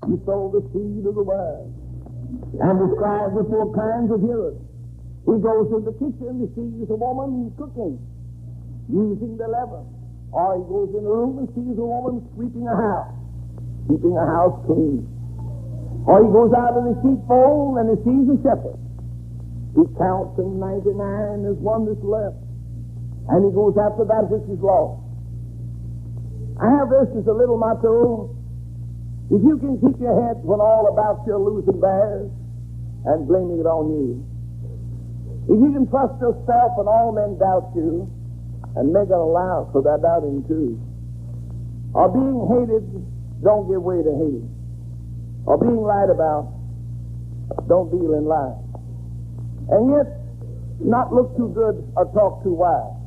He sowed the seed of the word and describes the four kinds of hearers. He goes to the kitchen, he sees a woman cooking, using the leaven. Or he goes in a room and sees a woman sweeping a house, keeping a house clean. Or he goes out of the sheepfold and he sees a shepherd. He counts in 99, there's one that's left. And he goes after that which is lost. I have this as a little motto. If you can keep your head when all about you are losing bears and blaming it on you. If you can trust yourself when all men doubt you and make an allowance for that doubting too. Or being hated, don't give way to hate. Or being lied about, don't deal in lies. And yet, not look too good or talk too wise.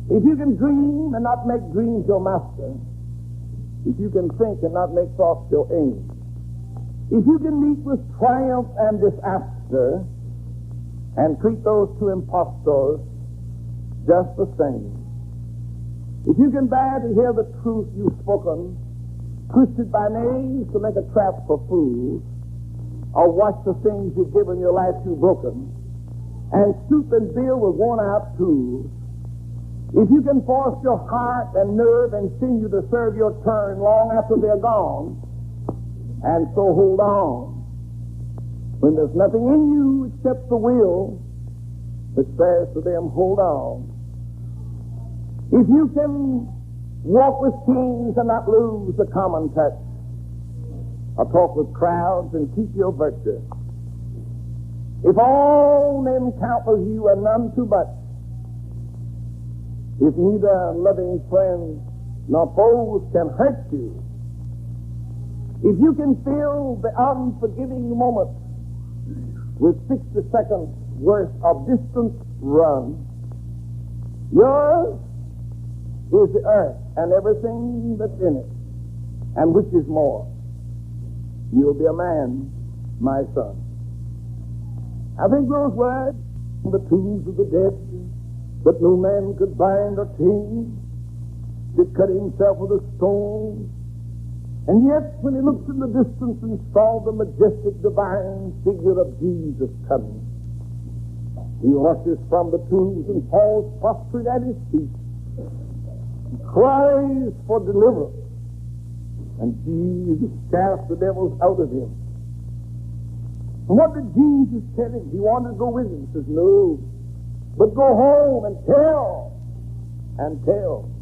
If you can dream and not make dreams your master, if you can think and not make thoughts your aim, if you can meet with triumph and disaster and treat those two impostors just the same, if you can bear to hear the truth you've spoken, twisted by knaves to make a trap for fools, or watch the things you've given your life to broken, and stoop and build with worn-out tools, if you can force your heart and nerve and sinew to serve your turn long after they're gone, and so hold on, when there's nothing in you except the will that says to them, hold on. If you can walk with kings and not lose the common touch, or talk with crowds and keep your virtue, if all men count with you and none too much, if neither loving friends nor foes can hurt you, if you can fill the unforgiving moment with 60 seconds worth of distance run, yours is the earth and everything that's in it, and which is more. You'll be a man, my son. I think those words from the tombs of the dead, that no man could bind or tame, did cut himself with a stone. And yet, when he looked in the distance and saw the majestic divine figure of Jesus coming, he rushes from the tombs and falls prostrate at his feet, and cries for deliverance. And Jesus cast the devils out of him. And what did Jesus tell him? He wanted to go with him. He says, no, but go home and tell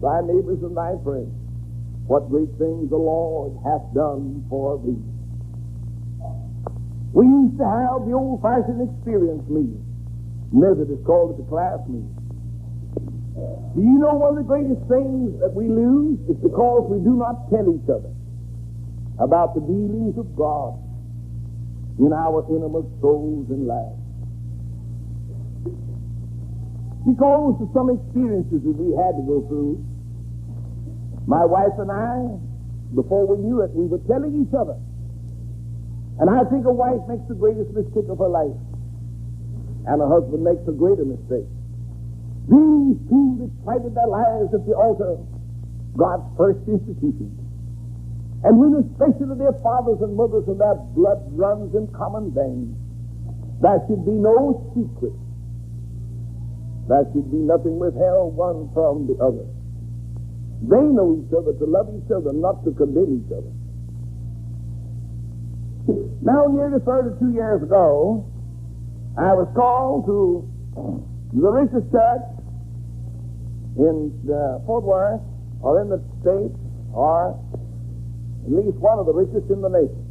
thy neighbors and thy friends what great things the Lord hath done for thee. We used to have the old-fashioned experience meeting. Methodists called it the class meeting. Do you know one of the greatest things that we lose is because we do not tell each other about the dealings of God in our innermost souls and lives? Because of some experiences that we had to go through, my wife and I, before we knew it, we were telling each other. And I think a wife makes the greatest mistake of her life, and a husband makes a greater mistake. These two that plighted their lives at the altar, God's first institution. And when especially their fathers and mothers and their blood runs in common veins, there should be no secret. There should be nothing withheld one from the other. They know each other to love each other, not to condemn each other. Now, nearly 32 years ago, I was called to the richest church in Fort Worth, or in the state, or at least one of the richest in the nation.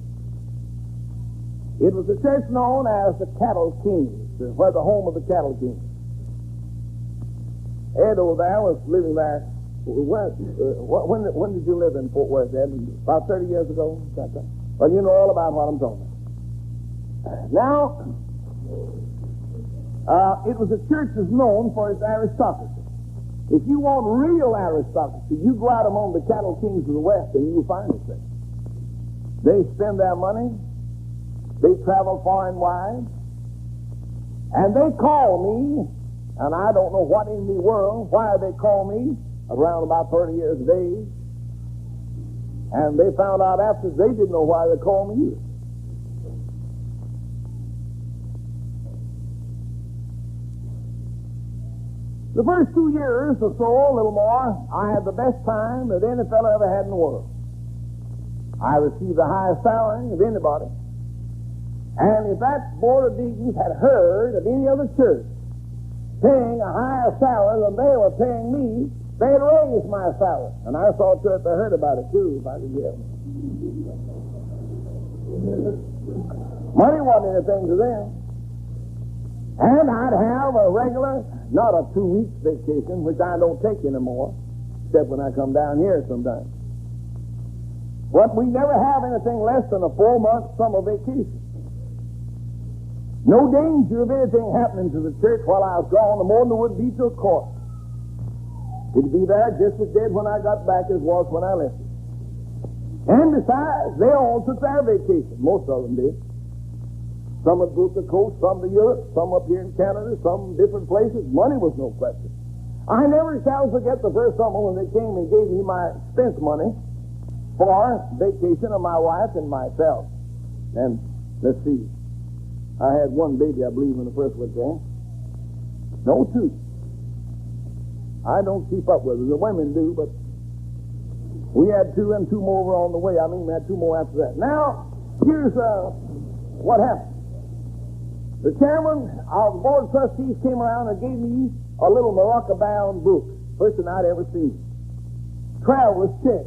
It was a church known as the Cattle Kings, where the home of the Cattle Kings. Ed over there was living there. When did you live in Fort Worth, Ed? About 30 years ago? Well, you know all about what I'm talking about. Now, it was a church that's known for its aristocracy. If you want real aristocracy, you go out among the cattle kings of the West and you'll find it there. They spend their money, they travel far and wide, and they call me, and I don't know what in the world, why they call me, around about 30 years of age. And they found out after they didn't know why they called me either. The first 2 years or so, a little more, I had the best time that any fellow ever had in the world. I received the highest salary of anybody. And if that board of deacons had heard of any other church paying a higher salary than they were paying me, they'd raise my salary. And I saw to it they heard about it, too, if I could get them. Money wasn't anything to them. And I'd have a regular, not a 2-week vacation, which I don't take anymore, except when I come down here sometimes. But we never have anything less than a 4-month summer vacation. No danger of anything happening to the church while I was gone, no more than there would be to a court. It'd be there just as dead when I got back as was when I left it. And besides, they all took their vacation. Most of them did. Some had moved the coast, some to Europe, some up here in Canada, some different places. Money was no question. I never shall forget the first summer when they came and gave me my expense money for vacation of my wife and myself. And let's see, I had 1 baby, I believe, when the first went there. No, 2. I don't keep up with it. The women do, but we had 2 and 2 more were on the way. I mean, we had 2 more after that. Now, here's what happened. The chairman of the board of trustees came around and gave me a little Morocco-bound book. First thing I'd ever seen. Traveler's check.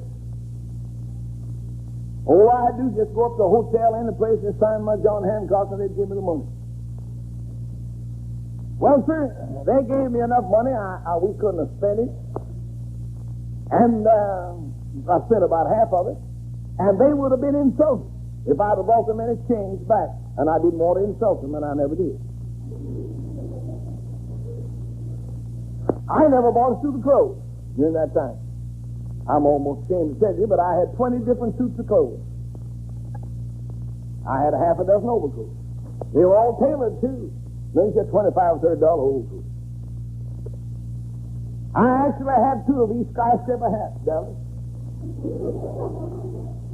All I do is just go up to the hotel, any place, and sign my John Hancock, and they'd give me the money. Well, sir, they gave me enough money. We couldn't have spent it. And I spent about half of it. And they would have been insulted if I'd have brought them any change back. And I didn't want to insult them, and I never did. I never bought a suit of clothes during that time. I'm almost ashamed to tell you, but I had 20 different suits of clothes. I had a half a dozen overcoats. They were all tailored, too. Then you said $25 or $30 overcoats. I actually had 2 of these skyscraper hats, Dallas.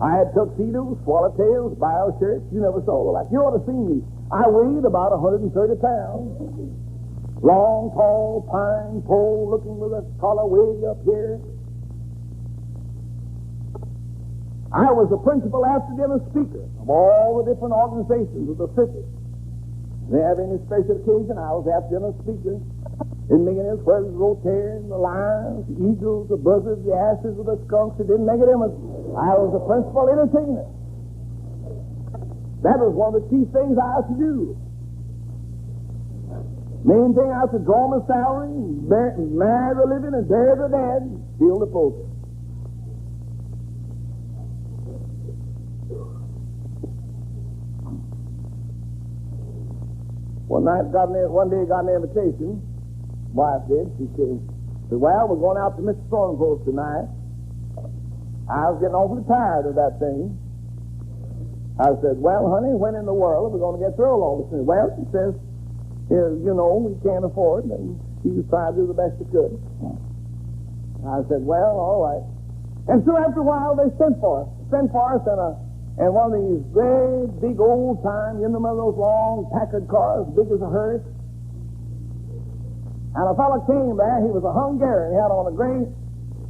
I had tuxedos, swallowtails, bio shirts. You never saw the like. You ought to see me. I weighed about 130 pounds. Long, tall, pine pole, looking with a collar way up here. I was the principal after-dinner speaker of all the different organizations of the city. If they have any special occasion, I was after-dinner speaker. Didn't make any difference whether it was Rotarians, the Lions, the Eagles, the Buzzards, the Asses, or the Skunks. It didn't make a difference. I was the principal entertainer. That was one of the chief things I had to do. Main thing, I had to draw my salary, marry the living, and bury the dead, steal the pulpit. One day got an invitation. Wife did. She said, well, we're going out to Mr. So-and-so's tonight. I was getting awfully tired of that thing. I said, well, honey, when in the world are we going to get through all this thing? Well, she says, you know, we can't afford it, and she was trying to do the best she could. I said, well, all right. And so after a while, they sent for us in one of these great big old-time, you know, one of those long Packard cars, big as a hearse. And a fellow came there. He was a Hungarian. He had on a gray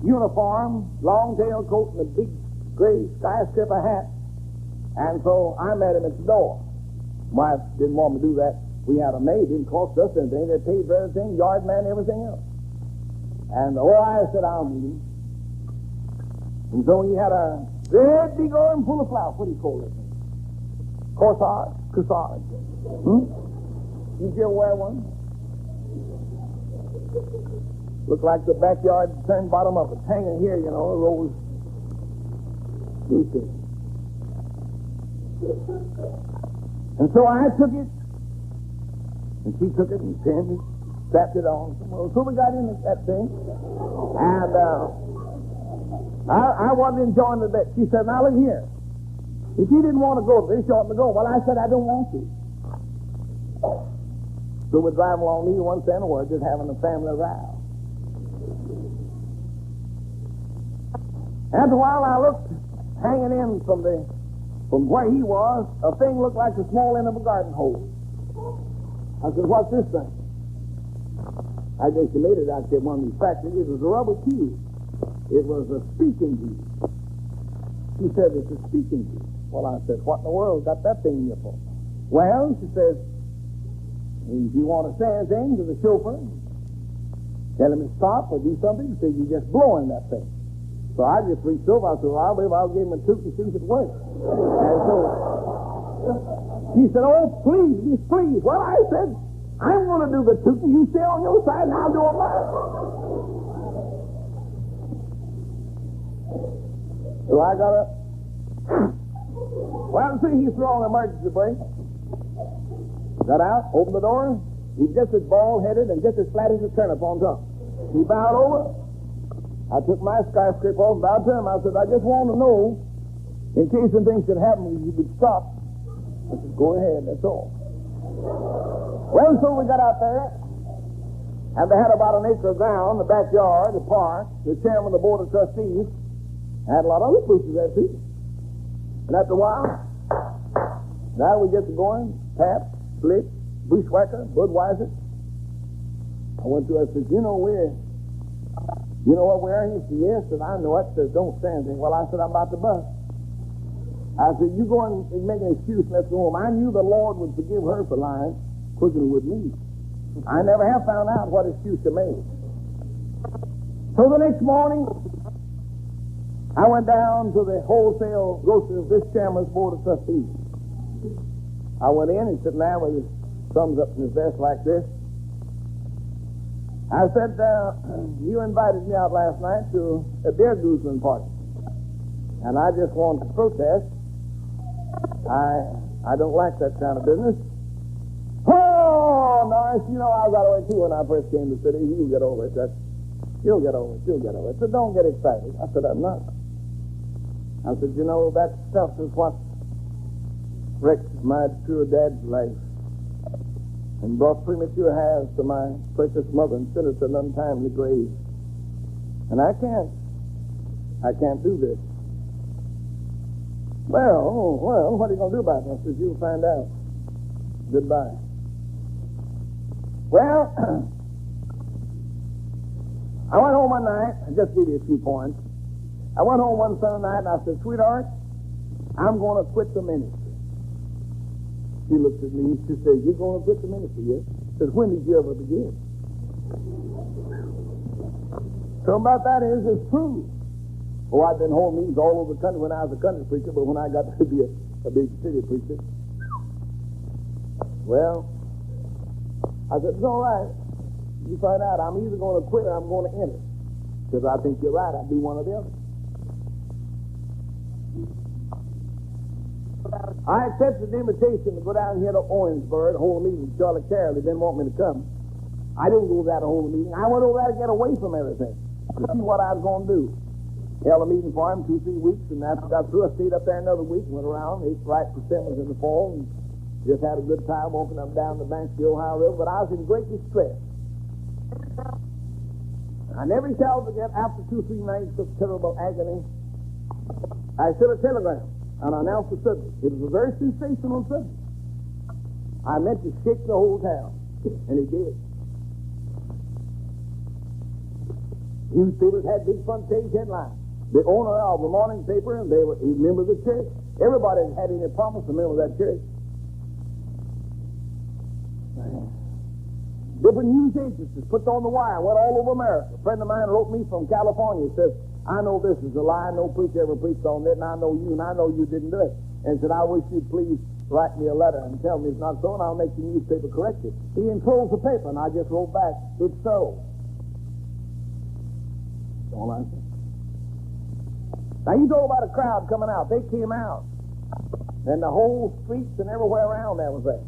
uniform, long-tail coat, and a big gray skyscraper hat. And so I met him at the door. Wife didn't want me to do that. We had a maid. It didn't cost us anything. They paid for everything, yard man, everything else. And I said, I'll meet him. And so he had a great big arm full of flowers. What do you call it? Corsage? Did you ever wear one? Looked like the backyard turned bottom up. It's hanging here, you know, a rose. And so I took it, and she took it and pinned it, strapped it on. So we got in that thing, and I wasn't enjoying the bit. She said, now look here. If you didn't want to go, they oughtn't to go. Well, I said, I don't want to. So we're driving along, neither one saying a word, just having a family row. After a while, I looked hanging in from where he was, a thing looked like the small end of a garden hose. I said, what's this thing? I guess she made it out there one of these factories. It was a rubber tube. It was a speaking tube. She said, it's a speaking tube. Well, I said, what in the world got that thing here for? Well, she says, if you want to say anything to the chauffeur, tell him to stop or do something, he said, you're just blowing that thing. So I just reached over. I said, well, I believe I'll give him a toot and see if it works. And so he said, oh, please, please. Well, I said, I'm going to do the tooting. You stay on your side and I'll do it mine. So I got up. Well, see, he threw on the emergency brake. Got out, opened the door. He's just as bald-headed and just as flat as a turnip on top. He bowed over. I took my skyscraper off and bowed to him. I said, I just want to know, in case anything should happen, you could stop. I said, go ahead, that's all. Well, so we got out there, and they had about an acre of ground, the backyard, the park, the chairman of the board of trustees, had a lot of other places there, too. And after a while, now we get to going, Pap, Slick, Bushwhacker, Budweiser. I went to her and said, you know what we're in? He said, yes. And I know it. Says, don't say anything. Well, I said, I'm about to bust. I said, you go and make an excuse and let's go home. I knew the Lord would forgive her for lying quicker than with me. I never have found out what excuse to make. So the next morning, I went down to the wholesale grocery of this chairman's board of trustees. I went in and sitting there with his thumbs up in his vest like this. I said, you invited me out last night to a beer goozling party. And I just wanted to protest. I don't like that kind of business. Oh, Norris, you know I was out of the way too when I first came to the city. You'll get over it. You'll get over it. You'll get over it. So don't get excited. I said, I'm not. I said, you know, that stuff is what wrecked my pure dad's life and brought premature halves to my precious mother and sent her to an untimely grave. And I can't do this. Well, what are you going to do about it? I said, you'll find out. Goodbye. Well, I went home one night. I'll just give you a few points. I went home one Sunday night and I said, sweetheart, I'm going to quit the ministry. She looked at me and she said, you're going to quit the ministry, yes? I said, when did you ever begin? So about that is, it's true. Oh, I've been holding meetings all over the country when I was a country preacher, but when I got to be a big city preacher, well, I said, it's all right. You find out, I'm either going to quit or I'm going to enter. Because I think you're right, I'll do one or the other. I accepted the invitation to go down here to Orangeburg, hold a meeting. Charlie Carroll didn't want me to come. I didn't go over there to hold a meeting. I went over there to get away from everything, to see what I was going to do. Held a meeting for him 2-3 weeks, and after I got through, I stayed up there another week, went around, ate ripe persimmons in the fall, and just had a good time walking up and down the banks of the Ohio River, but I was in great distress. I never shall forget, after 2-3 nights of terrible agony, I sent a telegram and announced the subject. It was a very sensational subject. I meant to shake the whole town, and it did. Newspapers had big front page headlines. The owner of the morning paper, and they were a member of the church. Everybody had any promise to member of that church. Different news agencies put on the wire, went all over America. A friend of mine wrote me from California, says, I know this is a lie, no preacher ever preached on it, and I know you didn't do it. And said, I wish you'd please write me a letter and tell me it's not so, and I'll make the newspaper correct it. He enclosed the paper, and I just wrote back, it's so. That's all I said. Now, you talk about a crowd coming out. They came out. And the whole streets and everywhere around there was there.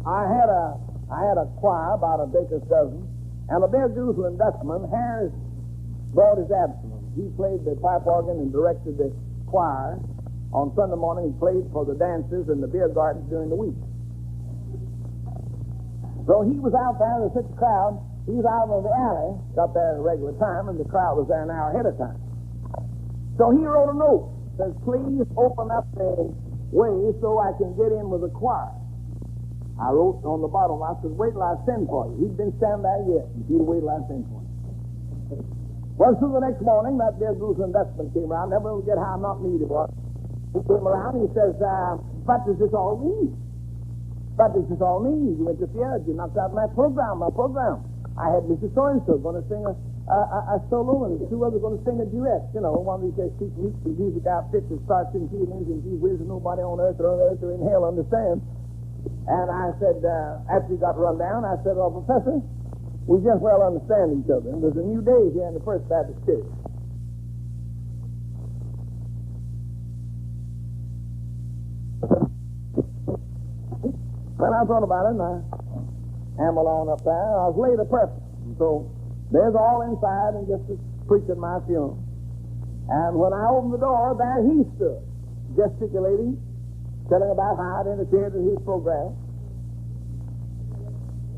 I had a choir, about a baker's dozen, and a beer goozling Dutchman, Harris, brought his Absalom. He played the pipe organ and directed the choir. On Sunday morning, he played for the dancers in the beer gardens during the week. So he was out there, there was such a crowd. He was out in the alley, got there at a regular time, and the crowd was there an hour ahead of time. So he wrote a note. Says, please open up the way so I can get in with the choir. I wrote on the bottom, I said, wait till I send for you. He'd been standing there yet. He'd wait till I send for you. Well, so the next morning, that dear Jerusalem Dutchman came around. Never forget how not neat it was. He came around and he says, what does this all mean? What does this all mean? You interfered. You knocked out my program. I had Mrs. So-and-so going to sing a solo, and two others going to sing a duet. You know, one of these guys keep the music outfit that starts in G and ends in G whiz, and nobody on earth or in hell understands. And I said, after he got run down, I said, well, Professor, we just well understand each other. And there's a new day here in the First Baptist Church. When I thought about it, and I ambled on up there, I was late a purpose. And so there's all inside and just preaching my funeral. And when I opened the door, there he stood, gesticulating, telling about how I'd interfered in his program.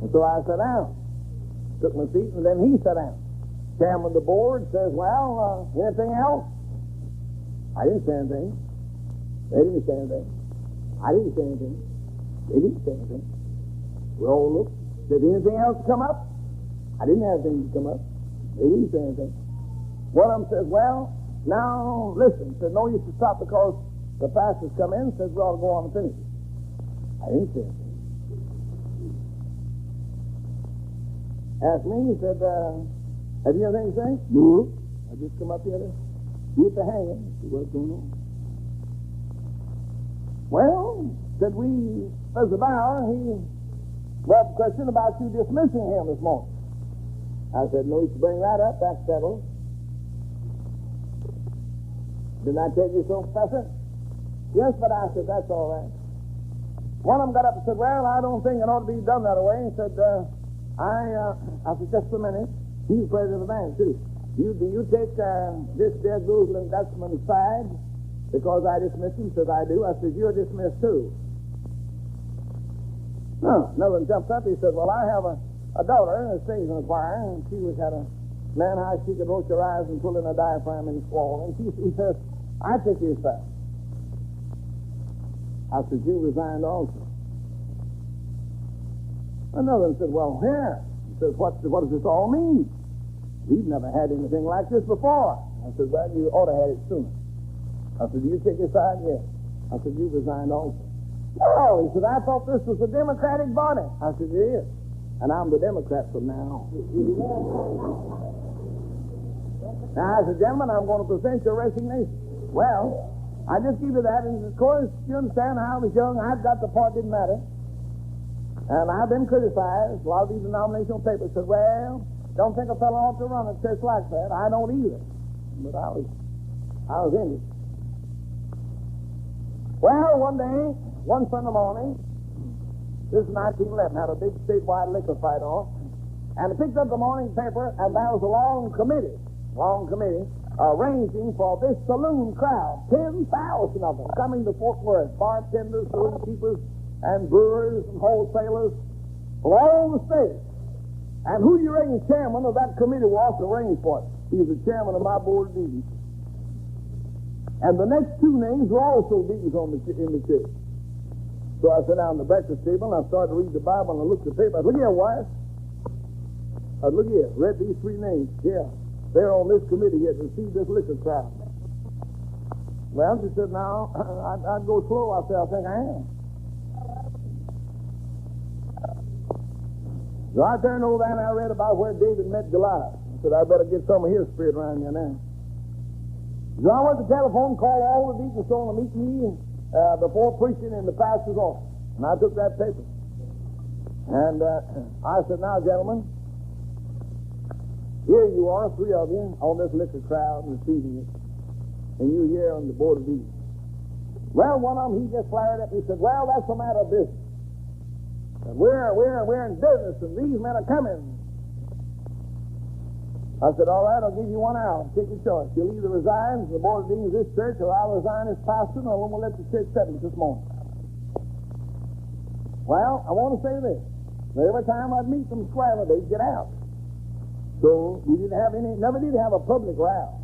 And so I sat down, took my seat, and then he sat down. Chairman of the board says, well, anything else? I didn't say anything. They didn't say anything. I didn't say anything. They didn't say anything. We all looked. Did anything else come up? I didn't have anything to come up. They didn't say anything. One of them says, well, now listen. Said, no use to stop because the pastor's come in and says we ought to go on and finish it. I didn't say anything. Asked me, he said, have you anything to say? No. I just come up here to get the hanging, see what's going on. Well, said we, Mr. Bauer, he brought the question about you dismissing him this morning. I said, no, you should bring that up, that's settled. Didn't I tell you so, Professor? Yes, but I said, that's all right. One of them got up and said, well, I don't think it ought to be done that way. He said, I said, just a minute. He's president of the bank, too. Do you take this there Jerusalem Dutchman aside because I dismissed him? He said, I do. I said, you're dismissed, too. No, another one jumped up. He said, well, I have a daughter that sings in the choir, and she was had a man how she could roach her eyes and pull in a diaphragm in the squall. And he says, I take you aside. I said, you resigned also. Another one said, well, here. He says, what does this all mean? We've never had anything like this before. I said, well, you ought to have had it sooner. I said, do you take your side? Yes. I said, you resigned also. Oh, he said, I thought this was a Democratic body. I said, it is. And I'm the Democrat from now on. Now, as a gentleman, I'm going to present your resignation. Well, I just give you that, and of course, you understand how I was young, I've got the part didn't matter. And I've been criticized. A lot of these denominational papers said, well, don't think a fellow ought to run a church like that. I don't either. But I was in it. Well, one day, one Sunday morning, this is 1911, had a big statewide liquor fight off, and I picked up the morning paper, and there was a long committee, arranging for this saloon crowd, 10,000 of them, coming to Fort Worth, bartenders, saloon keepers, and brewers and wholesalers from all the states. And who do you reckon chairman of that committee was to arrange for it? He was the chairman of my board of deacons. And the next two names were also deacons in the church. So I sat down at the breakfast table, and I started to read the Bible, and I looked at the paper. I said, look here, wife. I said, look here. Read these three names. Yeah. They're on this committee here to receive this liquor crowd. Well, she said, now, I'd go slow. I said, I think I am. So I turned over there and I read about where David met Goliath. I said, I better get some of his spirit around here now. So I went to telephone, called all the deacons to meet me before preaching in the pastor's office. And I took that paper. And I said, now, gentlemen, here you are, three of you, on this liquor crowd receiving it. And you here on the board of deacons. Well, one of them, he just flared up. He said, well, that's a matter of business. And we're in business, and these men are coming. I said, all right, I'll give you 1 hour. Take your choice. You'll either resign from the board of deacons of this church, or I'll resign as pastor, and we'll let the church settle this morning. Well, I want to say this. Every time I'd meet them squarely, they'd get out. So we never did have a public row.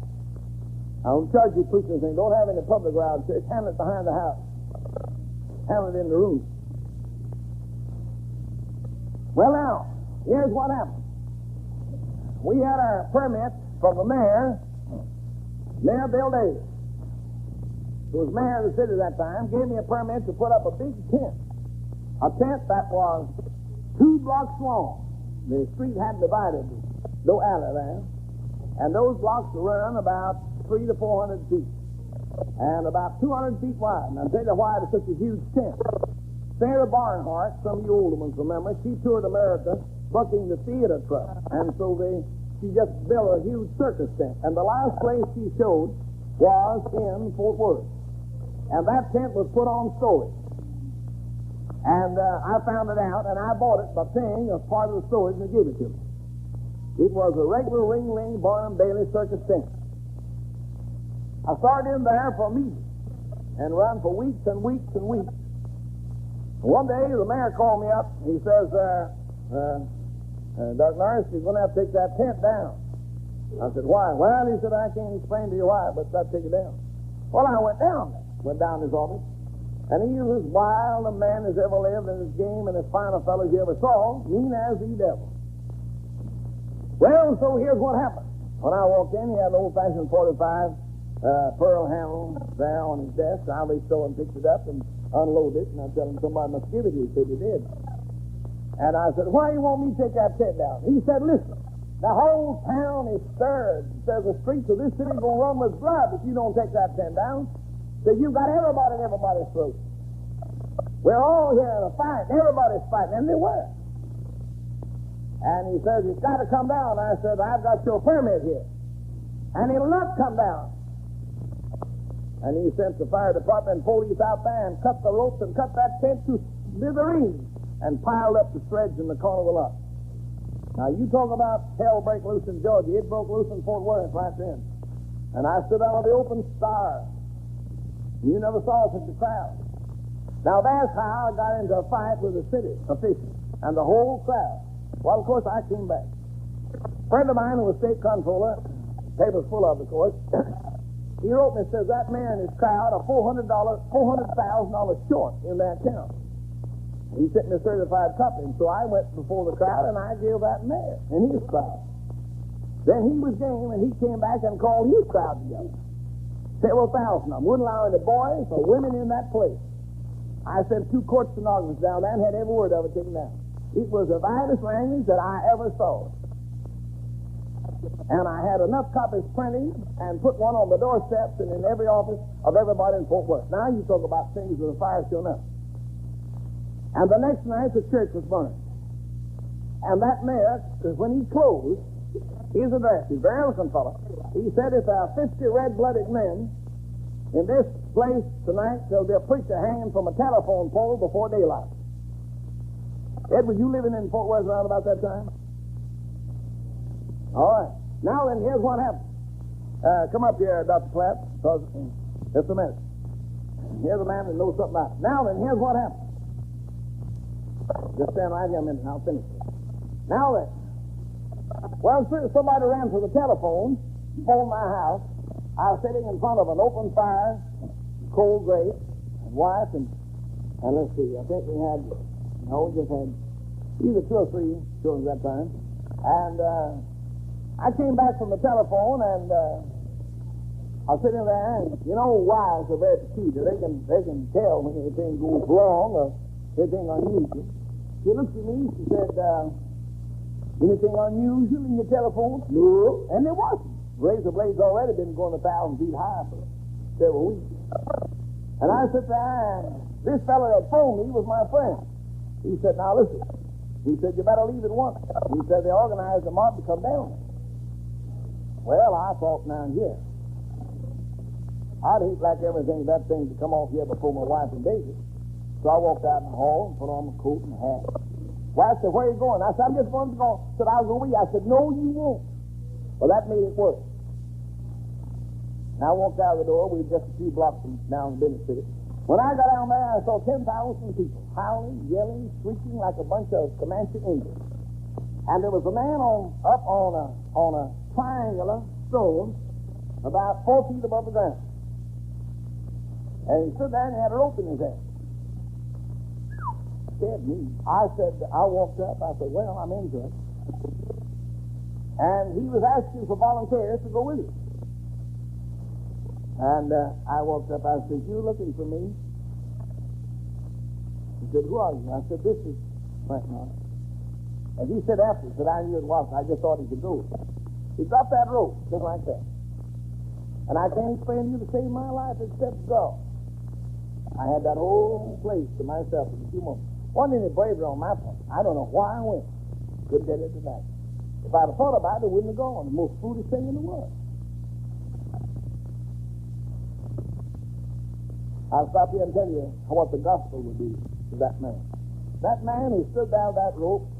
I'm charge you preaching thing. Don't have any public around church. Handle it behind the house. Handle it in the room. Well, now, here's what happened. We had our permit from the mayor, Mayor Bill Davis, who was mayor of the city at that time, gave me a permit to put up a big tent. A tent that was 2 blocks long. The street had divided, no alley there. And those blocks were run about 300 to 400 feet. And about 200 feet wide. And I'll tell you why it's such a huge tent. Sarah Barnhart, some of you older ones remember, she toured America bucking the theater truck. And so she just built a huge circus tent. And the last place she showed was in Fort Worth. And that tent was put on storage. And I found it out, and I bought it by paying a part of the storage and they gave it to me. It was a regular ring-ling Barnum Bailey circus tent. I started in there for a meeting and run for weeks and weeks and weeks. One day, the mayor called me up. He says, Dr. Norris, you're going to have to take that tent down. I said, why? Well, he said, I can't explain to you why, but I'll take it down. Well, I went down his office, and he was as wild a man as ever lived in his game and as fine a fellow as you ever saw, mean as the devil. Well, so here's what happened. When I walked in, he had an old-fashioned 45 pearl handle there on his desk. I reached over and picked it up and unloaded it, and I told him somebody must give it to you. He said he did. And I said, why do you want me to take that tent down? He said, listen, the whole town is stirred. He says the streets of this city are going to run with blood if you don't take that tent down. He said, you've got everybody at everybody's throat. We're all here in a fight. Everybody's fighting, and they were. And he says, it's got to come down. I said, I've got your permit here. And it'll not come down. And he sent the fire department and police out there and cut the ropes and cut that tent to smithereens and piled up the shreds in the corner of the lot. Now, you talk about hell break loose in Georgia. It broke loose in Fort Worth right then. And I stood out of the open star. You never saw such a crowd. Now, that's how I got into a fight with the city officials and the whole crowd. Well, of course, I came back. A friend of mine who was state controller, papers full of course, he wrote me and says that man and his crowd are $400,000 short in that account. He sent me a certified copy, and so I went before the crowd and I gave that mayor and his crowd. Then he was game and he came back and called his crowd together. Several thousand of them. Wouldn't allow any boys or women in that place. I sent 2 court stenographers down there and had every word of it taken down. It was the vilest language that I ever saw. And I had enough copies printed and put one on the doorsteps and in every office of everybody in Fort Worth. Now you talk about things with a fire showing up. And the next night the church was burned. And that mayor, when he closed his address, he's a very eloquent fellow, he said, if there are 50 red-blooded men in this place tonight, there'll be a preacher hanging from a telephone pole before daylight. Edward, you living in Fort Worth around about that time? All right. Now then, here's what happened. Come up here, Dr. Clapp, just a minute. Here's a man that knows something about it. Now then, here's what happened. Just stand right here a minute and I'll finish it. Now then, well, somebody ran to the telephone, phoned my house. I was sitting in front of an open fire, cold grate, and wife, and let's see, I think we just had either 2 or 3 children at that time. And I came back from the telephone, and I was sitting there, and you know, wives are very peculiar. They can tell when anything goes wrong or anything unusual. She looked at me, she said, anything unusual in your telephone? No. And there wasn't. Razor blades already been going 1,000 feet high for several weeks. And I sat there, and this fellow that phoned me was my friend. He said, now listen. He said, you better leave at once. He said, they organized the mob to come down. Well, I thought, now here, I'd hate like everything, that thing to come off here before my wife and baby. So I walked out in the hall and put on my coat and hat. Well, I said, where are you going? I said, I'm just going to go. Said, I'll go with you. I said, no, you won't. Well, that made it worse. Now, I walked out of the door. We were just a few blocks from down in Business City. When I got down there, I saw 10,000 people howling, yelling, shrieking like a bunch of Comanche Indians. And there was a man up on a triangular stone about 4 feet above the ground. And he stood there and had a rope in his hand. Scared me. I walked up, I said, well, I'm into it. And he was asking for volunteers to go with him. And I walked up, I said, you looking for me? He said, who are you? I said, this is Frank Norris. And he said afterwards that I knew it was. I just thought he could go. He dropped that rope, just like that. And I can't explain to you to save my life except God. I had that whole place to myself in a few moments. Wasn't any bravery on my part. I don't know why I went. Couldn't get it tonight. If I'd have thought about it, I wouldn't have gone. The most foolish thing in the world. I'll stop here and tell you what the gospel would do to that man. That man who stood down that rope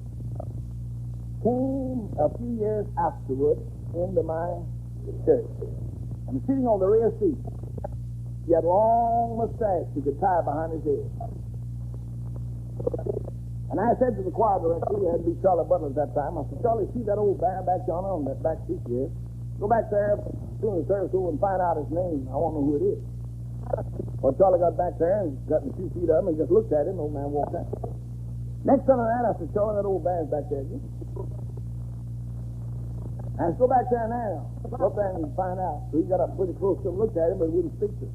came a few years afterward into my church. I'm sitting on the rear seat. He had a long mustache you could tie behind his head. And I said to the choir director, who had to be Charlie Butler at that time, I said, Charlie, see that old bear back yonder on that back seat here? Go back there during the service and find out his name. I want to know who it is. Well, Charlie got back there and got a few feet of him and just looked at him. The old man walked out. Next time I said, Charlie, that old bear's back there again. And let's go back there now. Go up there and find out. So he got up pretty close to him, looked at him, but wouldn't speak to him.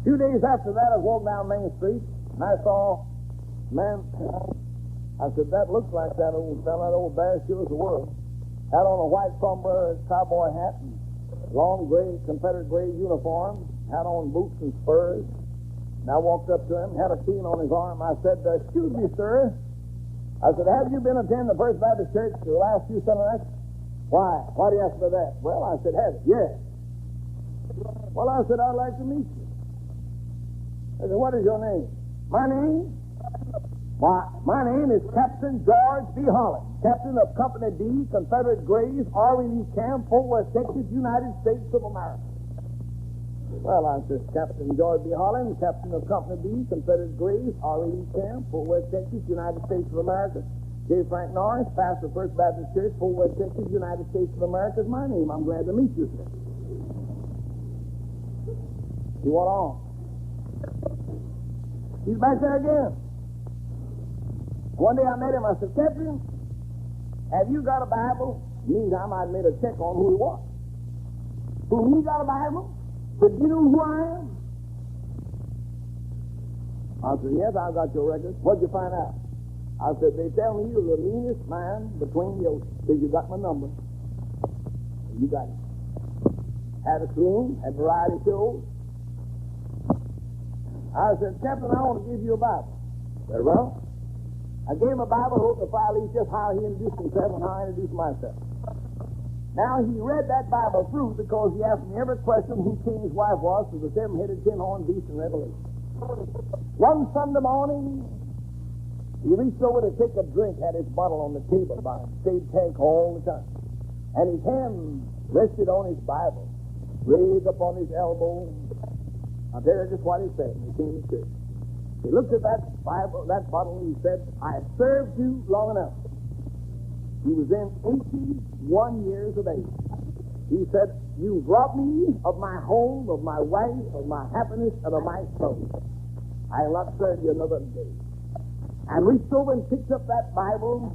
2 days after that, I was walking down Main Street, and I saw a man. I said, that looks like that old fella, that old bear, sure as the world. Had on a white sombrero cowboy hat and long gray, Confederate gray uniform, had on boots and spurs. And I walked up to him, had a cane on his arm. I said, excuse me, sir. I said, have you been attending the First Baptist Church for the last few Sunday nights? Why? Why do you ask me that? Well, I said, have you? Yes. Well, I said, I'd like to meet you. I said, what is your name? My name? Why, my name is Captain George B. Holland, Captain of Company D, Confederate Grays, R Relief Camp, Fort Worth, Texas, United States of America. Well, I said, Captain George B. Holland, Captain of Company B, Confederate Grays, R Relief Camp, Fort Worth, Texas, United States of America. J. Frank Norris, pastor of First Baptist Church, Fort Worth, Texas, United States of America is my name. I'm glad to meet you, sir. He went on. He's back there again. One day I met him. I said, Captain, have you got a Bible? Meantime, I made a check on who he was. Who, he got a Bible? But you know who I am? I said, yes, I've got your record. What'd you find out? I said, they tell me you're the meanest man between the oceans. So you got my number. You got it. Had a saloon, had variety shows. I said, Captain, I want to give you a Bible. Very well. I gave him a Bible, wrote the file, just how he introduced himself and how I introduced myself. Now, he read that Bible through because he asked me every question who King's wife was to the seven-headed, ten-horned beast in Revelation. One Sunday morning, he reached over to take a drink, had his bottle on the table by him, stayed tank all the time. And his hand rested on his Bible, raised up on his elbow. I'll tell you just what he said when he came to church. He looked at that Bible, that bottle, and he said, I have served you long enough. He was then 81 years of age. He said, you robbed me of my home, of my wife, of my happiness, and of my soul. I will not serve you another day. And reached over and picked up that Bible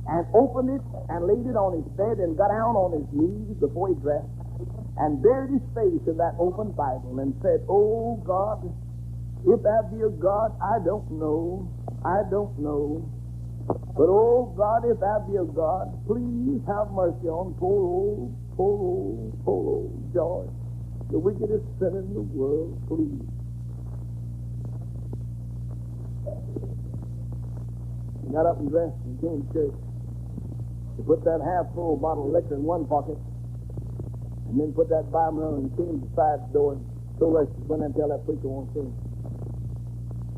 and opened it and laid it on his bed and got down on his knees before he dressed and buried his face in that open Bible and said, oh, God, if thou be a God, I don't know. But, oh, God, if thou be a God, please have mercy on poor old George, the wickedest sinner in the world, please. He got up and dressed and came to church. He put that half-full bottle of liquor in one pocket and then put that Bible on and came to the side door and so rushed to went and tell that preacher won't see him.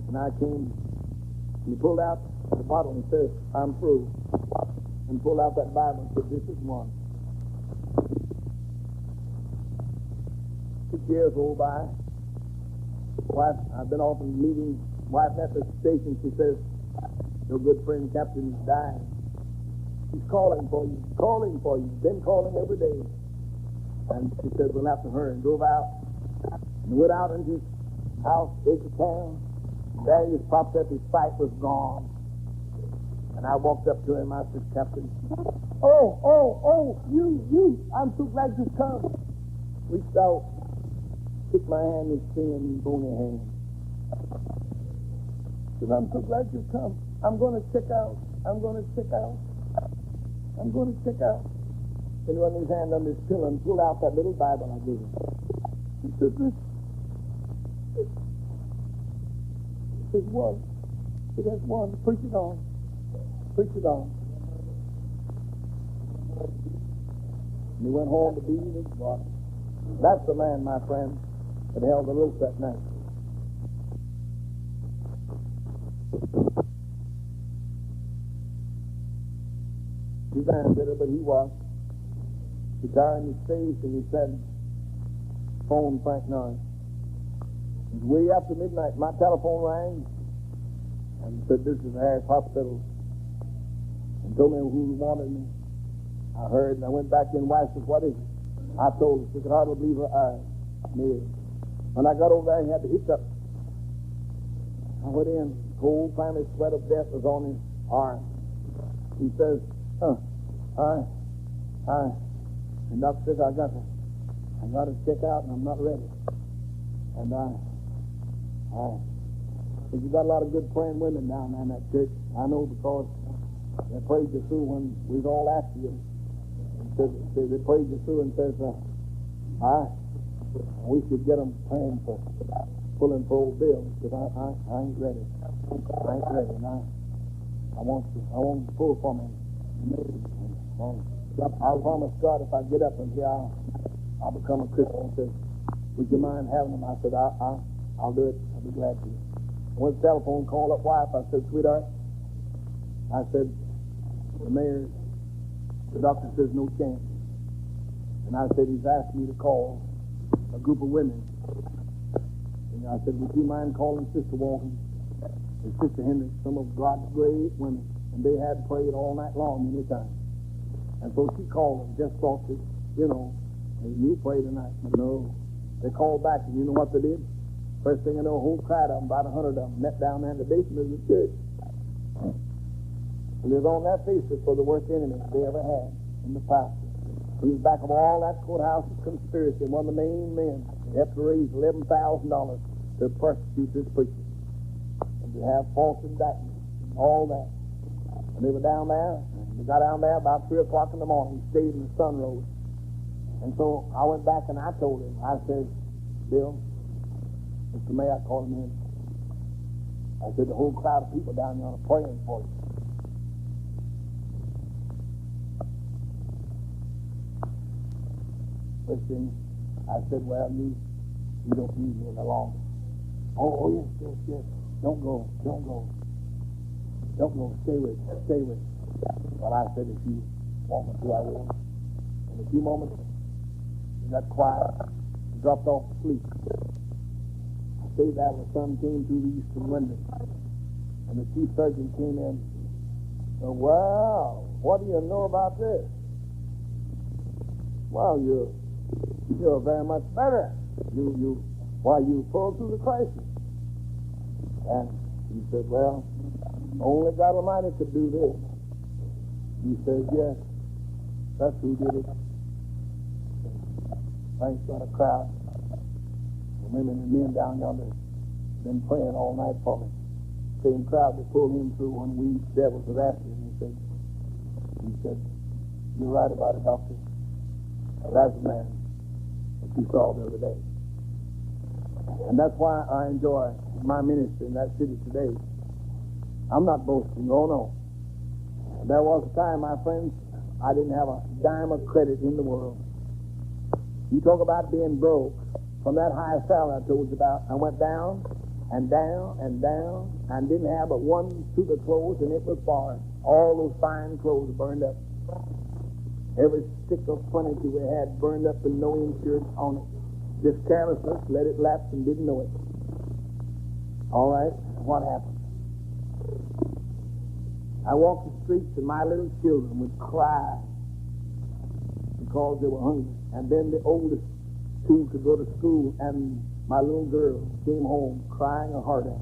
And I came, and he pulled out the bottle and said, I'm through. And pulled out that Bible and said, this is one. 6 years rolled by. Wife, I've been off in meetings. Wife at the station, she says, your good friend Captain is dying. He's calling for you, been calling every day. And she said, we'll have to hurry, and drove out. And went out into his house, edge of town. There he was propped up, his sight was gone. And I walked up to him, I said, Captain, you, I'm so glad you've come. Reached out, took my hand, his thin, bony hand. Said, I'm so glad you've come. I'm going to check out. Then he run his hand under his pillow and pulled out that little Bible I gave him. He said, this. He said, one. It has one. Preach it on. And he went home to be with his God. That's the man, my friend, that held the rope that night. He's bitter, but he was. He turned his face and he said, phone Frank Norris. It was way after midnight. My telephone rang and said, this is Harris Hospital. And told me who wanted me. I heard and I went back in. Wife said, what is it? I told her. She could hardly believe her eyes. Me. When I got over there, he had the hiccup. I went in. Cold, clammy sweat of death was on his arm. He says, and doctor says, I got to check out and I'm not ready. And you got a lot of good praying women down there in that church. I know because they prayed you through when we was all after you. They prayed you through and says, we should get them praying for pulling for old Bill. Because I ain't ready. And I want to pull for me. I promised God if I get up and here I'll become a Christian. He said, would you mind having them? I said, I'll do it. I'll be glad to. I went to the telephone, called up wife. I said, sweetheart, I said, the doctor says no chance. And I said, he's asked me to call a group of women. And I said, would you mind calling Sister Walton and Sister Hendricks, some of God's great women? And they had prayed all night long many times. And so she called them, just thought that, you pray tonight. But no, they called back, and you know what they did? First thing I know, a whole crowd of them, about 100 of them, met down there in the basement of the church. And they was on that basis for the worst enemy they ever had in the pastor. He was back of all that courthouse conspiracy, one of the main men. They have to raise $11,000 to persecute this preacher. And to have false indictments, all that. And they were down there. They got down there about 3 o'clock in the morning. He stayed in the sun rose. And so I went back and I told him, I said, Bill, Mr. Mayor, I called him in. I said, the whole crowd of people down there are praying for you. First thing, I said, well, you don't need me any longer. Oh, yes. Don't go. Stay with me. Well, I said, if you want me to, I will. In a few moments, he got quiet. He dropped off to sleep. I stayed there when the sun came through the eastern window. And the chief surgeon came in. So, well, what do you know about this? Well, you're very much better. You pulled through the crisis. And he said, well, only God Almighty could do this. He says, yes, that's who did it. Thanks got a crowd. The women and men down yonder been praying all night for me. Same crowd that pulled him through when we devils was after him. He said, you're right about it, doctor. That's the man that you saw the other day. And that's why I enjoy my ministry in that city today. I'm not boasting, oh no. There was a time, my friends, I didn't have a dime of credit in the world. You talk about being broke. From that high salary I told you about, I went down and down and down and didn't have but one suit of clothes, and it was foreign. All those fine clothes burned up. Every stick of furniture we had burned up and no insurance on it. Just carelessness, let it lapse and didn't know it. All right, what happened? I walked the streets and my little children would cry because they were hungry. And then the oldest two could go to school, and my little girl came home crying her heart out.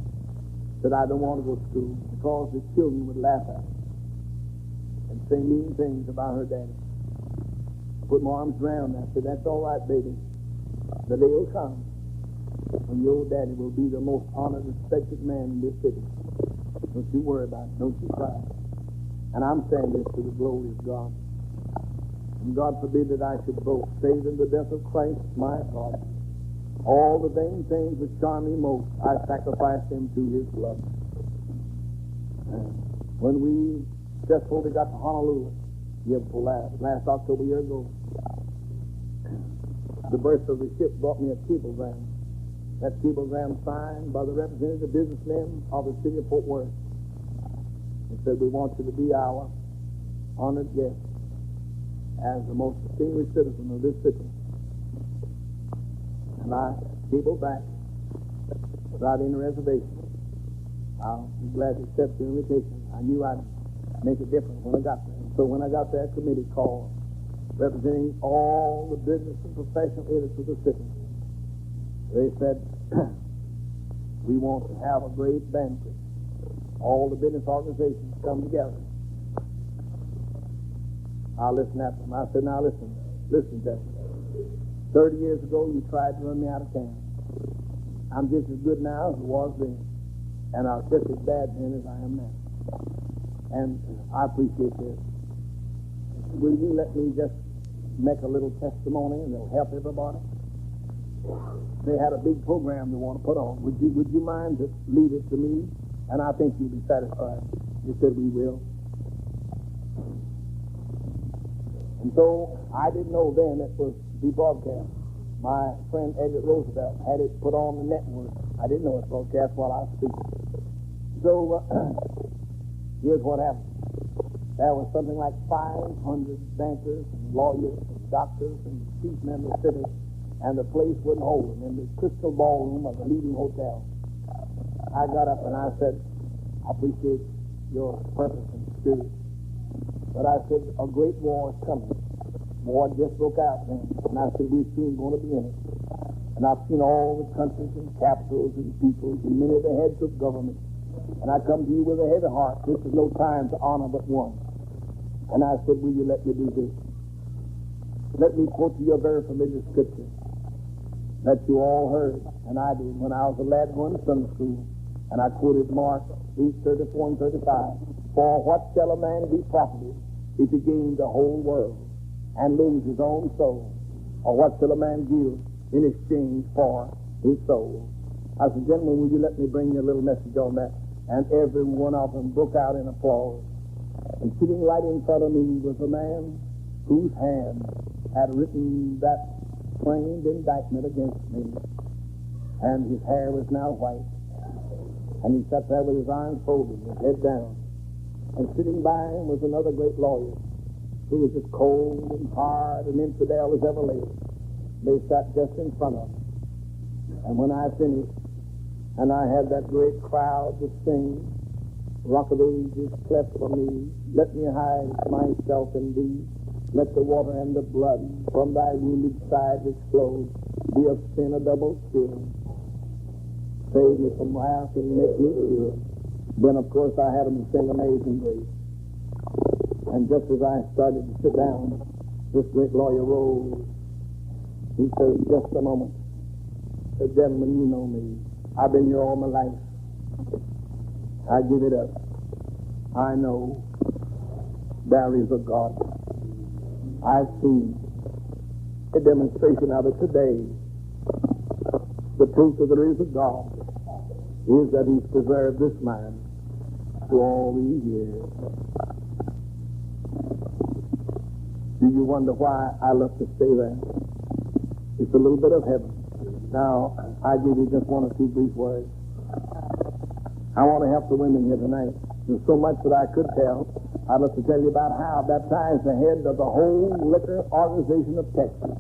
Said, I don't want to go to school because the children would laugh at her and say mean things about her daddy. Put my arms around her. I said, that's all right, baby. The day will come when your daddy will be the most honored, respected man in this city. Don't you worry about it. Don't you cry. And I'm saying this to the glory of God. And God forbid that I should boast, save in the death of Christ, my God. All the vain things which charm me most, I sacrifice them to his blood. When we successfully got to Honolulu, last October, a year ago, the birth of the ship brought me a cablegram. That cablegram signed by the representative businessmen of the city of Fort Worth. It said, we want you to be our honored guest as the most distinguished citizen of this city. And I cabled back without any reservation. I'll be glad to accept your invitation. I knew I'd make a difference when I got there. So when I got there, a committee called representing all the business and professional editors of the city. They said, we want to have a great banquet. All the business organizations come together. I listened after them. I said, now listen, gentlemen. 30 years ago, you tried to run me out of town. I'm just as good now as I was then. And I'm just as bad then as I am now. And I appreciate this. Will you let me just make a little testimony and it'll help everybody? They had a big program they want to put on. Would you mind to lead it to me? And I think you'll be satisfied. They said we will. And so I didn't know then it was the broadcast. My friend Edward Roosevelt had it put on the network. I didn't know it was broadcast while I was speaking. So here's what happened. There was something like 500 bankers and lawyers and doctors and chief men of the city, and the place wouldn't hold them in the crystal ballroom of the leading hotel. I got up and I said, I appreciate your purpose and spirit, but I said, a great war is coming. War just broke out then, and I said, we're soon going to be in it. And I've seen all the countries and capitals and peoples and many of the heads of government, and I come to you with a heavy heart. This is no time to honor but one. And I said, will you let me do this? Let me quote to you a very familiar scripture that you all heard, and I did when I was a lad going to Sunday school, and I quoted Mark 8:34 and 35. For what shall a man be profited if he gain the whole world and lose his own soul? Or what shall a man give in exchange for his soul? I said, gentlemen, will you let me bring you a little message on that? And every one of them broke out in applause. And sitting right in front of me was a man whose hand had written that framed indictment against me. And his hair was now white. And he sat there with his arms folded, his head down. And sitting by him was another great lawyer who was as cold and hard and infidel as ever lived. They sat just in front of him. And when I finished, and I had that great crowd to sing, Rock of Ages, cleft for me, let me hide myself in thee, let the water and the blood from thy wounded side which flows be of sin a double sin. Save me from wrath and make me pure. Then, of course, I had him sing Amazing Grace. And just as I started to sit down, this great lawyer rose. He says, just a moment. He said, gentlemen, you know me. I've been here all my life. I give it up. I know there is a God. I've seen a demonstration of it today. The proof that there is a God is that he's preserved this man through all these years. Do you wonder why I love to stay there? It's a little bit of heaven. Now, I give you just one or two brief words. I want to help the women here tonight. There's so much that I could tell. I'd love to tell you about how I baptized the head of the whole liquor organization of Texas.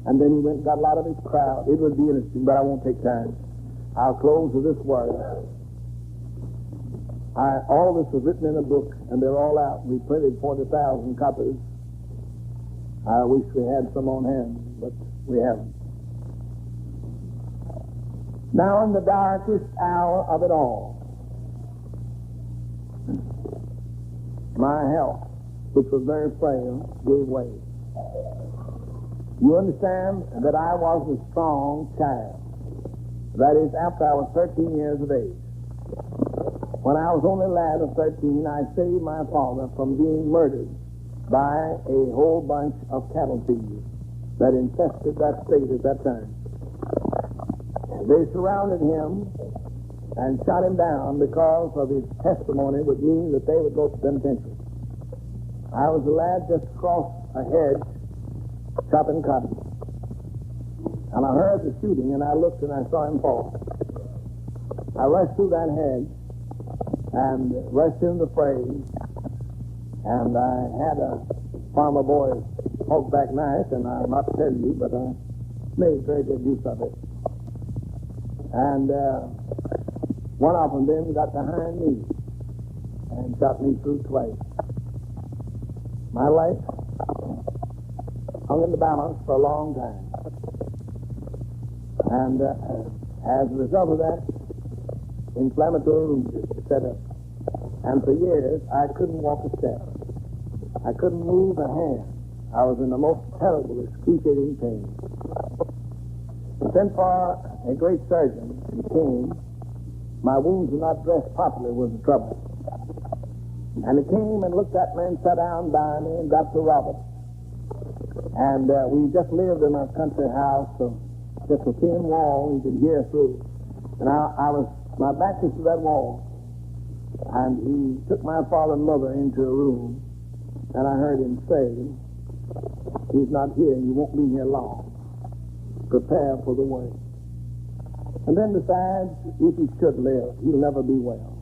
And then he went and got a lot of his crowd. It would be interesting, but I won't take time. I'll close with this word. All this was written in a book, and they're all out. We printed 40,000 copies. I wish we had some on hand, but we haven't. Now, in the darkest hour of it all, my health, which was very frail, gave way. You understand that I was a strong child. That is, after I was 13 years of age. When I was only a lad of 13, I saved my father from being murdered by a whole bunch of cattle thieves that infested that state at that time. They surrounded him and shot him down because of his testimony would mean that they would go to penitentiary. I was a lad just across a hedge chopping cotton. And I heard the shooting, and I looked and I saw him fall. I rushed through that hedge and rushed into the fray, and I had a farmer boy poke back knife, and I'll not tell you, but I made very good use of it. And one of them then got behind me and shot me through twice. My life hung in the balance for a long time. And as a result of that, inflammatory wounds set up. And for years, I couldn't walk a step. I couldn't move a hand. I was in the most terrible, excruciating pain. I sent for a great surgeon. He came. My wounds were not dressed properly was the trouble. And he came and looked at me and sat down by me, and Dr. Roberts. And we just lived in a country house, so just a thin wall, you could hear through. And my back was to that wall. And he took my father and mother into a room, and I heard him say, "He's not here, and he won't be here long. Prepare for the worst." And then besides, if he should live, he'll never be well.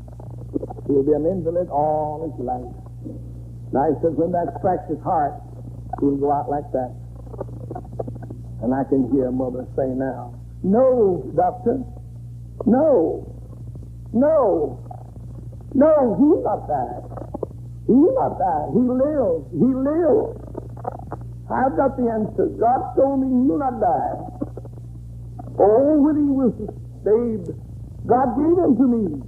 He'll be an invalid all his life. And I said, when that strikes his heart, he'll go out like that. And I can hear Mother say now, "No, doctor, no, no, no, he'll not die. He'll not die. He lives. He lives. I've got the answer. God told me he'll not die. Oh, when he was saved, God gave him to me.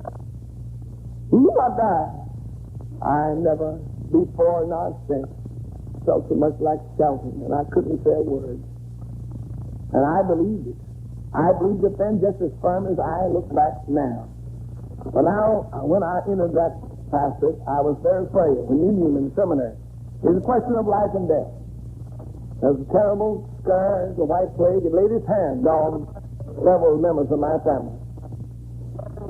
He'll not die." I never before nor since felt so much like shouting, and I couldn't say a word. And I believed it. I believed it then just as firm as I look back now. But now, when I entered that passage, I was very frail. When you knew in the seminary, it was a question of life and death. There was a terrible scourge, the white plague. It laid its hand on several members of my family.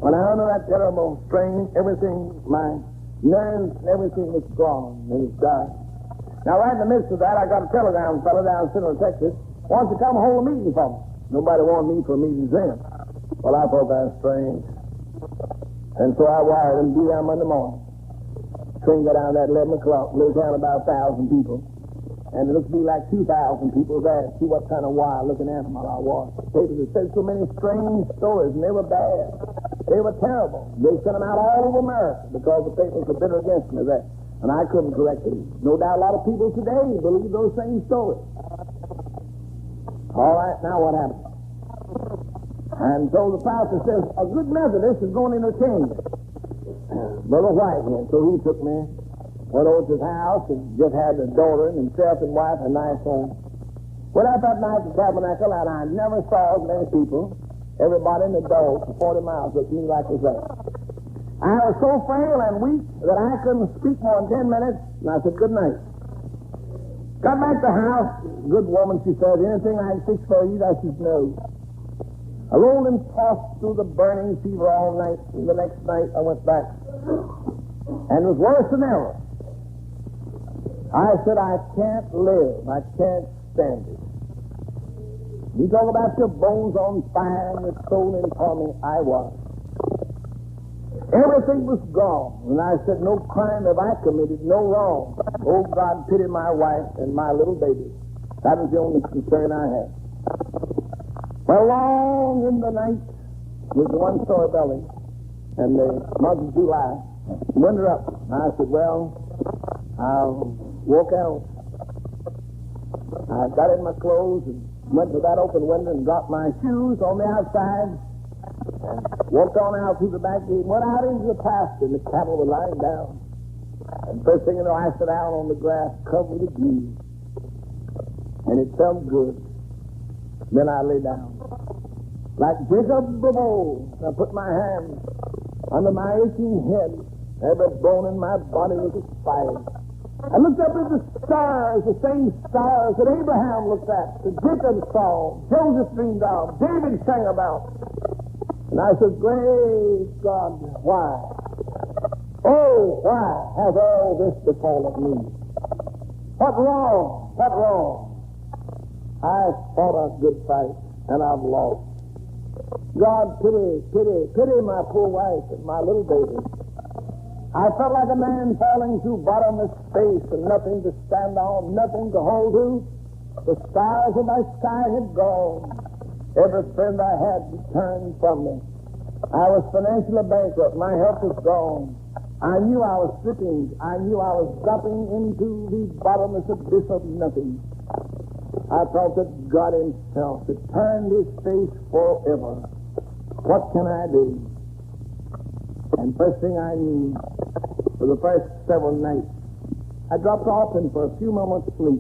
When I under that terrible strain, everything, my nerves, everything was gone. It was dark. Now, right in the midst of that, I got a telegram from a fellow down in Central Texas. Wants to come hold a meeting for me. Nobody wanted me for a meeting then. Well, I thought that was strange. And so I wired him, be down Monday morning. Train got down at 11 o'clock, lives down about 1,000 people. And it looks to be like 2,000 people there. See what kind of wild-looking animal I was. Papers that said so many strange stories, and they were bad. They were terrible. They sent them out all over America because the papers were bitter against me there. And I couldn't correct them. No doubt a lot of people today believe those same stories. All right, now what happened? And so the pastor says, a good Methodist is going to entertain me. Brother White here. So he took me, went over to his house, and just had a daughter and himself and wife and a nice home. Went out that night to the tabernacle, and I never saw as many people. Everybody in the door for 40 miles looked at me like this. I was so frail and weak that I couldn't speak more than 10 minutes, and I said, good night. Got back to the house. Good woman, she said, anything I can fix for you? I said, no. I rolled and tossed through the burning fever all night, and the next night I went back. And it was worse than ever. I said, I can't live. I can't stand it. You talk about your bones on fire and your soul in torment. I was. Everything was gone. And I said, no crime have I committed, no wrong. Oh, God, pity my wife and my little baby. That was the only concern I had. Well, long in the night was the one-story building, and the month of July, winter up. And I said, well, I'll walk out. I got in my clothes and went to that open window and dropped my shoes on the outside and walked on out through the back gate, went out into the pasture, and the cattle were lying down. And first thing you know, I sat down on the grass covered with dew. And it felt good. Then I lay down. Like Jacob of old, I put my hand under my aching head. Every bone in my body was expired. I looked up at the stars, the same stars that Abraham looked at, that Jacob saw, Joseph dreamed of, David sang about. And I said, great God, why? Oh, why has all this befallen me? What wrong? What wrong? I fought a good fight, and I've lost. God, pity my poor wife and my little baby. I felt like a man falling through bottomless space and nothing to stand on, nothing to hold to. The stars of my sky had gone. Every friend I had turned from me. I was financially bankrupt. My health was gone. I knew I was slipping. I knew I was dropping into the bottomless abyss of nothing. I thought that God himself had turned his face forever. What can I do? And first thing I knew, for the first several nights, I dropped off and for a few moments sleep.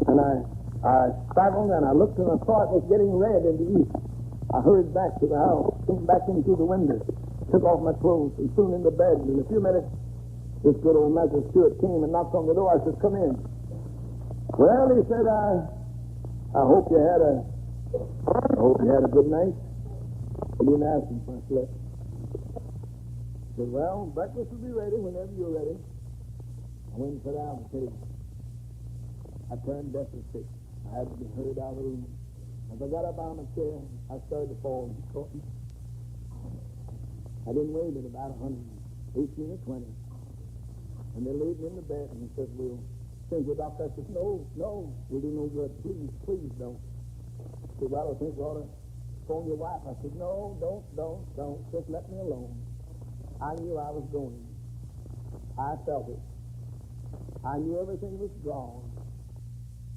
And I struggled and I looked and I saw it was getting red in the east. I hurried back to the house, came back in through the window, took off my clothes and soon in the bed. And in a few minutes, this good old Master Stewart came and knocked on the door. I said, come in. Well, he said, I hope you had a good night. He didn't ask me if I slept. I said, well, breakfast will be ready whenever you're ready. I went and sat down at the table. I turned deaf and sick. I had to be hurried out of the room. As I got up out of my chair, I started to fall. He caught me. I didn't weigh but about 118 or 20. And they laid me in the bed and said, we'll send the doctor. I said, no, we'll do no good. Please don't. He said, well, I think you ought to phone your wife. I said, no, don't. Just let me alone. I knew I was going. I felt it. I knew everything was gone.